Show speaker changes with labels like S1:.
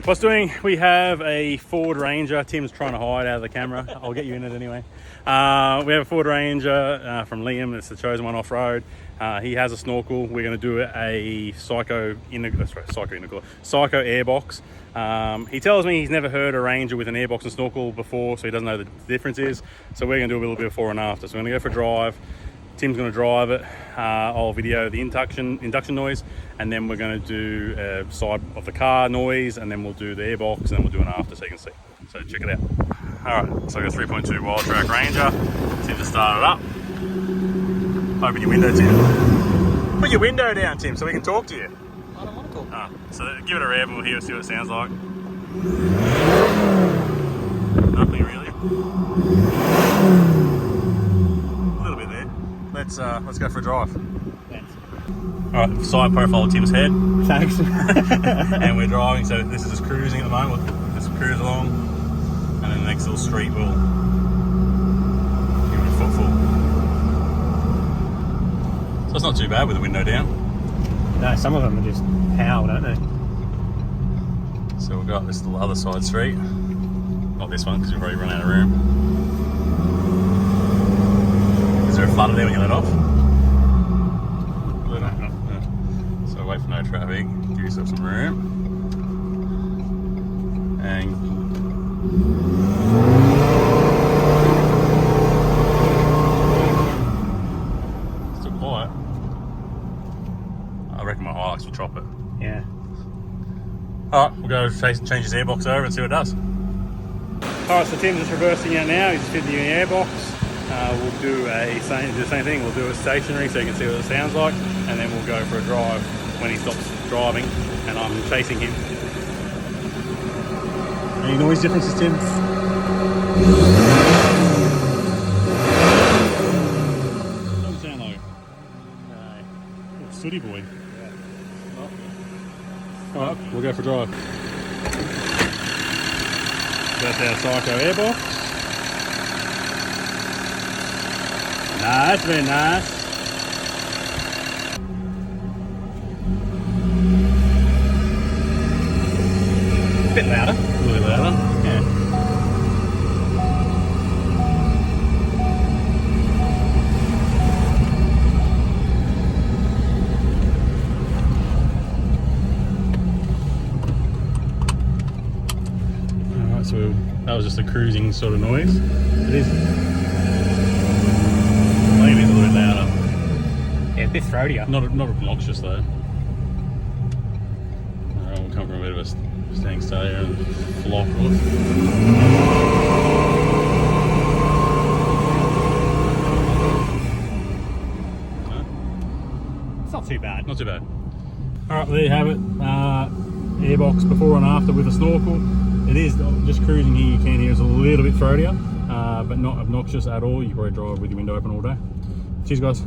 S1: What's doing? We have a Ford Ranger. Tim's trying to hide out of the camera. I'll get you in it anyway. We have a Ford Ranger from Liam. It's the chosen one off-road. He has a snorkel. We're going to do a Psico Airbox. He tells me he's never heard a Ranger with an airbox and snorkel before, so he doesn't know the difference is. So we're going to do a little bit before and after. So we're going to go for a drive. Tim's going to drive it. I'll video the induction noise, and then we're going to do a side of the car noise, and then we'll do the airbox, and then we'll do an after so you can see. So check it out. All right, so I got 3.2 Wild Track Ranger. Tim just started up. Open your window, Tim. Put your window down, Tim, so we can talk to you.
S2: I don't want to talk.
S1: So give it a rev, we'll hear, see what it sounds like. Nothing really. A little bit there. Let's go for a drive.
S2: Thanks.
S1: All right, side profile of Tim's head.
S2: Thanks.
S1: And we're driving, so this is just cruising at the moment. We'll just cruise along, and then the next little street we'll give it a footful. So it's not too bad with the window down.
S2: No, some of them are just pow, don't they?
S1: So we've got this little other side street. Not this one, because we've already run out of room. Is there a flutter there when you let off? Let off. Yeah. So wait for no traffic, give yourself some room. And still quiet. I reckon my Hilux will chop it.
S2: Yeah.
S1: Alright, we'll go change his airbox over and see what it does. Alright, so Tim's just reversing out now. He's just fitting the airbox. We'll do the same thing. We'll do it stationary so you can see what it sounds like, and then we'll go for a drive when he stops driving and I'm chasing him. Any noise differences, Tim? Doesn't sound like sooty boy. Alright, we'll go for a drive. That's our Psico Airbox. Nice, very nice. A bit louder. A little bit louder, yeah. Alright, so that was just a cruising sort of noise. It is. Maybe it's a little bit louder.
S2: Yeah, a bit throatier.
S1: Not obnoxious though. Alright, we'll come from a bit of a standing start here and flop off.
S2: It's not too bad.
S1: Not too bad. Alright, there you have it. Airbox before and after with a snorkel. It is just cruising here, you can hear it's a little bit throatier, but not obnoxious at all. You can probably drive with your window open all day. Cheers guys.